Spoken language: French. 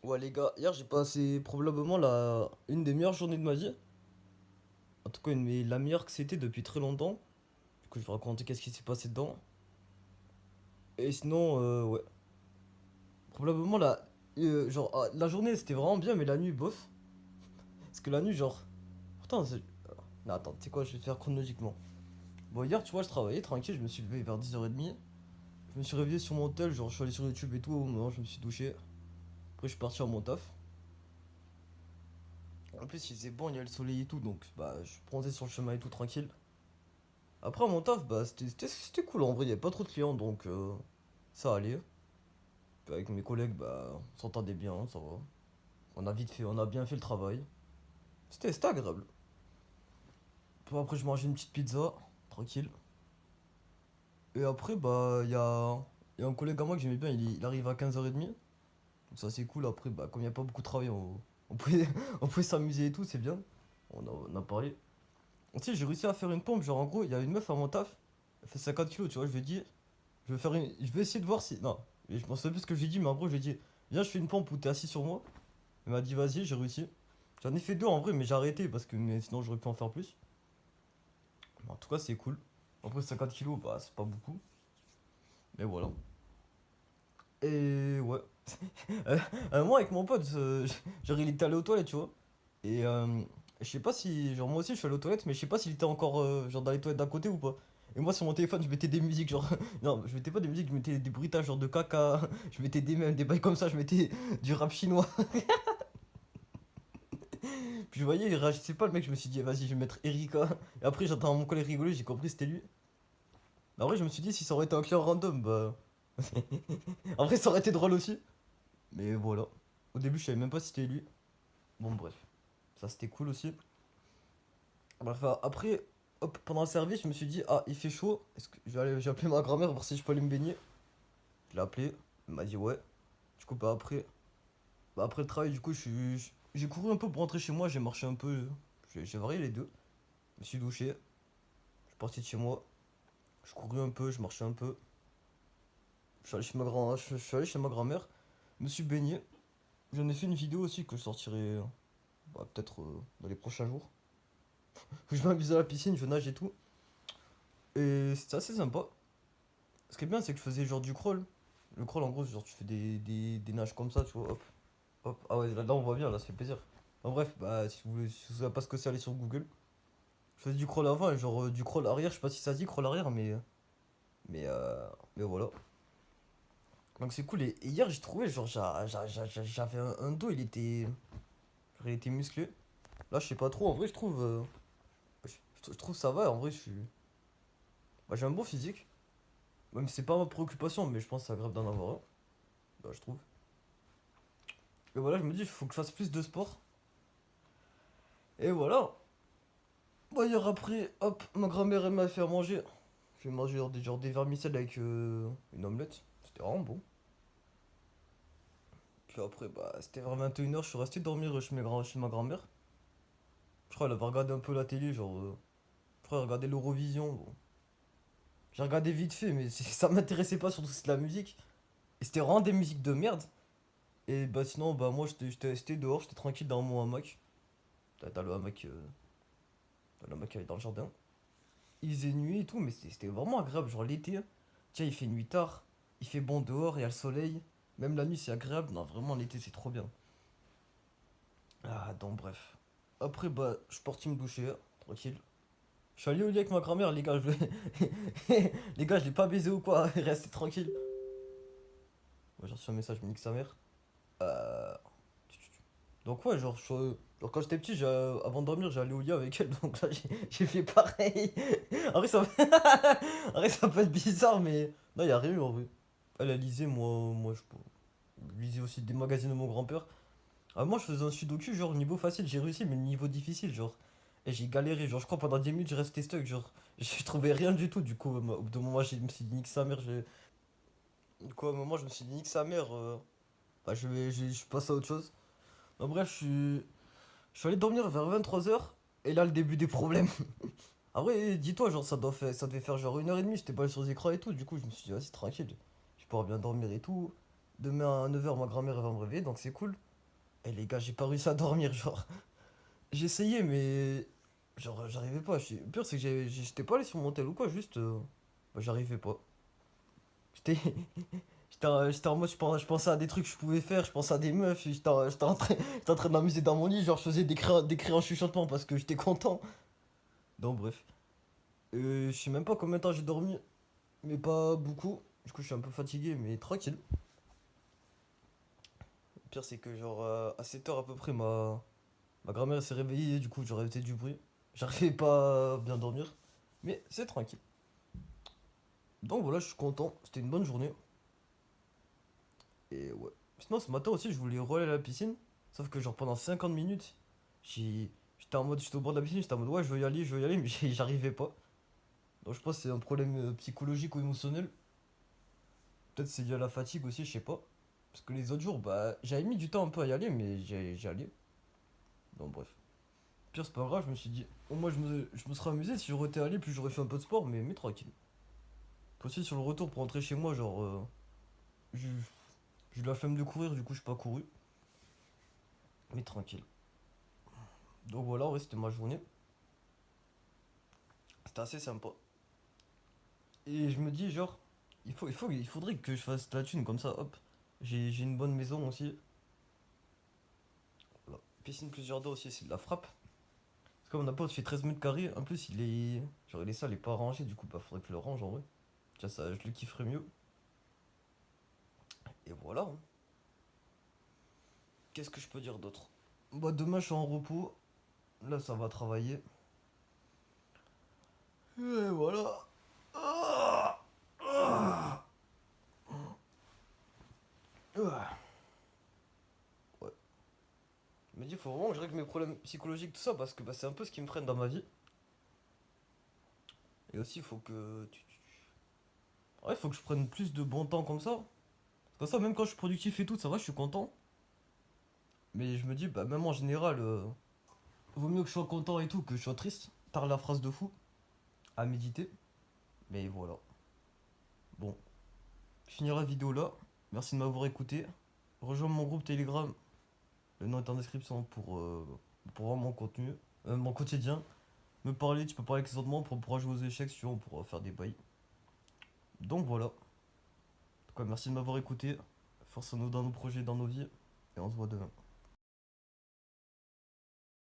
Ouais les gars, hier j'ai passé probablement une des meilleures journées de ma vie. En tout cas la meilleure que c'était depuis très longtemps. Du coup je vais raconter qu'est-ce qui s'est passé dedans. Et sinon ouais. Probablement la journée c'était vraiment bien mais la nuit bof. Parce que la nuit genre. Pourtant c'est. Non attends, tu sais quoi, je vais te faire chronologiquement. Bon hier tu vois je travaillais tranquille, je me suis levé vers 10h30. Je me suis réveillé sur mon tel, genre je suis allé sur YouTube et tout, au moment je me suis douché. Après je suis parti à mon taf. En plus il faisait bon, il y a le soleil et tout, donc bah je bronzais sur le chemin et tout tranquille. Après, à mon taf, bah, c'était cool en vrai, il n'y avait pas trop de clients donc ça allait. Puis avec mes collègues, bah, on s'entendait bien, ça va. On a bien fait le travail. C'était agréable. Puis après, je mangeais une petite pizza, tranquille. Et après, bah, il y a un collègue à moi que j'aimais bien, il arrive à 15h30. Donc ça, c'est cool. Après, bah, comme il n'y a pas beaucoup de travail, on pouvait, on pouvait s'amuser et tout, c'est bien. On a parlé. Tu sais, j'ai réussi à faire une pompe, genre en gros, il y a une meuf à mon taf, elle fait 50 kilos, tu vois, je lui ai dit, je vais essayer de voir si. Non, et je m'en souviens plus ce que j'ai dit, mais en gros, j'ai dit, viens, je fais une pompe où t'es assis sur moi. Elle m'a dit, vas-y, j'ai réussi. J'en ai fait deux en vrai, mais j'ai arrêté parce que mais sinon j'aurais pu en faire plus. Mais en tout cas, c'est cool. Après, 50 kilos, bah, c'est pas beaucoup. Mais voilà. Et ouais. Moi, avec mon pote, genre, il était allé aux toilettes, tu vois. Et je sais pas si. Genre, moi aussi, je suis allé aux toilettes, mais je sais pas s'il était encore genre dans les toilettes d'à côté ou pas. Et moi, sur mon téléphone, je mettais des musiques, genre. Non, je mettais pas des musiques, je mettais des bruitages, genre de caca. Je mettais des mèmes, des bails comme ça, je mettais du rap chinois. Puis je voyais, il réagissait pas, le mec, je me suis dit, vas-y, je vais mettre Erika. Et après, j'entends mon collègue rigoler, j'ai compris, c'était lui. En vrai, je me suis dit, si ça aurait été un client random, bah. En vrai, ça aurait été drôle aussi. Mais voilà. Au début, je savais même pas si c'était lui. Bon, bref. Ça, c'était cool aussi. Bref, après, hop, pendant le service, je me suis dit, ah, il fait chaud. J'ai appelé ma grand-mère pour voir si je peux aller me baigner. Je l'ai appelé. Elle m'a dit, ouais. Du coup, bah, après le travail, du coup, j'ai couru un peu pour rentrer chez moi. J'ai marché un peu. J'ai varié les deux. Je me suis douché. Je suis parti de chez moi. Je courais un peu, je marchais un peu. Je suis allé chez ma grand-mère. Je me suis baigné. J'en ai fait une vidéo aussi que je sortirai bah, peut-être dans les prochains jours. Je m'amusais à la piscine, je nage et tout. Et c'était assez sympa. Ce qui est bien, c'est que je faisais genre du crawl. Le crawl, en gros, genre tu fais des nages comme ça, tu vois, hop, hop. Ah ouais, là on voit bien, là ça fait plaisir. En bref, bah si vous savez pas ce que c'est, allez sur Google. Je faisais du crawl avant et genre du crawl arrière, je sais pas si ça se dit crawl arrière, mais, euh, mais voilà. Donc c'est cool. Et hier, j'ai trouvé, genre, j'avais un dos, il était musclé. Là, je sais pas trop, en vrai, je trouve, je trouve ça va, en vrai, bah, j'ai un bon physique. Même si c'est pas ma préoccupation, mais je pense que c'est agréable d'en avoir un, bah, je trouve. Et voilà, je me dis, il faut que je fasse plus de sport. Et voilà. Bah, hier après, hop, ma grand-mère elle m'a fait à manger. J'ai mangé genre des vermicelles avec une omelette. C'était vraiment bon. Puis après, bah, c'était vers 21h, je suis resté dormir chez ma grand-mère. Je crois qu'elle avait regardé un peu la télé, genre. Je crois qu'elle regardait l'Eurovision. Bon. J'ai regardé vite fait, mais ça m'intéressait pas, surtout c'est de la musique. Et c'était vraiment des musiques de merde. Et bah, sinon, bah, moi j'étais dehors, j'étais tranquille dans mon hamac. T'as le hamac, dans le jardin. Il faisait nuit et tout, mais c'était vraiment agréable. Genre l'été, tiens, il fait nuit tard, il fait bon dehors, il y a le soleil. Même la nuit, c'est agréable. Non, vraiment, l'été, c'est trop bien. Ah, donc bref. Après, bah, je suis parti me doucher, tranquille. Je suis allé au lit avec ma grand-mère, les gars, les gars, je l'ai pas baisé ou quoi, restez tranquille. Moi, j'ai reçu un message, je me nique sa mère. Euh... Donc ouais, genre quand j'étais petit, avant de dormir, j'allais au lit avec elle, donc là j'ai fait pareil. En vrai, en vrai, ça peut être bizarre, mais non, y a rien eu en vrai. Elle lisait, moi je lisais aussi des magazines de mon grand-père. Ah, moi je faisais un sudoku, genre niveau facile, j'ai réussi, mais le niveau difficile, genre. Et j'ai galéré, genre je crois pendant 10 minutes, je restais stuck, genre. Je trouvais rien du tout, du coup, au bout d'un moment, je me suis dit, nique sa mère, Du coup, à un moment, je me suis dit, nique sa mère, bah, je passe à autre chose. En bref, je suis allé dormir vers 23h, et là, le début des problèmes. En vrai, dis-toi, genre, ça devait faire genre 1h30, j'étais pas sur les écrans et tout, du coup, je me suis dit, vas-y, tranquille, je vais pouvoir bien dormir et tout. Demain à 9h, ma grand-mère elle va me réveiller, donc c'est cool. Et les gars, j'ai pas réussi à dormir, genre. J'ai essayé, mais. Genre, j'arrivais pas. Le pire, c'est que j'étais pas allé sur mon tel ou quoi, juste. Bah, j'arrivais pas. J'étais. J'étais en mode, je pensais à des trucs que je pouvais faire, je pensais à des meufs, j'étais en train de m'amuser dans mon lit, genre je faisais des cris en chuchotement parce que j'étais content. Donc bref. Je sais même pas combien de temps j'ai dormi, mais pas beaucoup. Du coup, je suis un peu fatigué, mais tranquille. Le pire, c'est que genre à 7 heures à peu près, ma grand-mère s'est réveillée, du coup, j'aurais fait du bruit. J'arrivais pas à bien dormir, mais c'est tranquille. Donc voilà, je suis content, c'était une bonne journée. Et ouais. Sinon, ce matin aussi, je voulais rouler à la piscine. Sauf que, genre, pendant 50 minutes, j'étais en mode, j'étais au bord de la piscine, j'étais en mode, ouais, je veux y aller, mais j'arrivais pas. Donc, je pense que c'est un problème psychologique ou émotionnel. Peut-être c'est lié à la fatigue aussi, je sais pas. Parce que les autres jours, bah, j'avais mis du temps un peu à y aller, mais j'ai allé. Donc, bref. Pire, c'est pas grave, je me suis dit, au moins, je me serais amusé. Si j'aurais été allé, puis j'aurais fait un peu de sport, mais tranquille. Puis aussi, sur le retour pour rentrer chez moi, genre, j'ai j'ai eu la flemme de courir, du coup, je suis pas couru. Mais tranquille. Donc voilà, ouais, c'était ma journée. C'était assez sympa. Et je me dis, genre, il faudrait que je fasse de la thune comme ça, hop. J'ai une bonne maison aussi. Voilà. Piscine plus jardin aussi, c'est de la frappe. Parce que mon appart fait 13 mètres carrés. En plus, il est. Genre, il est sale, il est pas rangé, du coup, bah, faudrait que je le range en vrai. Tiens, ça, je le kifferais mieux. Et voilà, hein. Qu'est-ce que je peux dire d'autre? Bah, demain, je suis en repos. Là, ça va travailler. Et voilà. Ah, ah, ah. Ouais. Je me dis, faut vraiment que je règle mes problèmes psychologiques, tout ça, parce que bah, c'est un peu ce qui me freine dans ma vie. Et aussi, il faut que. Ouais, faut que je prenne plus de bon temps comme ça. Comme ça, même quand je suis productif et tout, ça va, je suis content. Mais je me dis, bah, même en général, vaut mieux que je sois content et tout que je sois triste. Par la phrase de fou, à méditer. Mais voilà. Bon, je finirai la vidéo là. Merci de m'avoir écouté. Rejoins mon groupe Telegram. Le nom est en description pour voir mon contenu, mon quotidien. Me parler, tu peux parler avec les autres membres, on pourra jouer aux échecs, si tu veux, on pourra faire des bails. Donc voilà. En tout cas, merci de m'avoir écouté. Force à nous dans nos projets, dans nos vies. Et on se voit demain.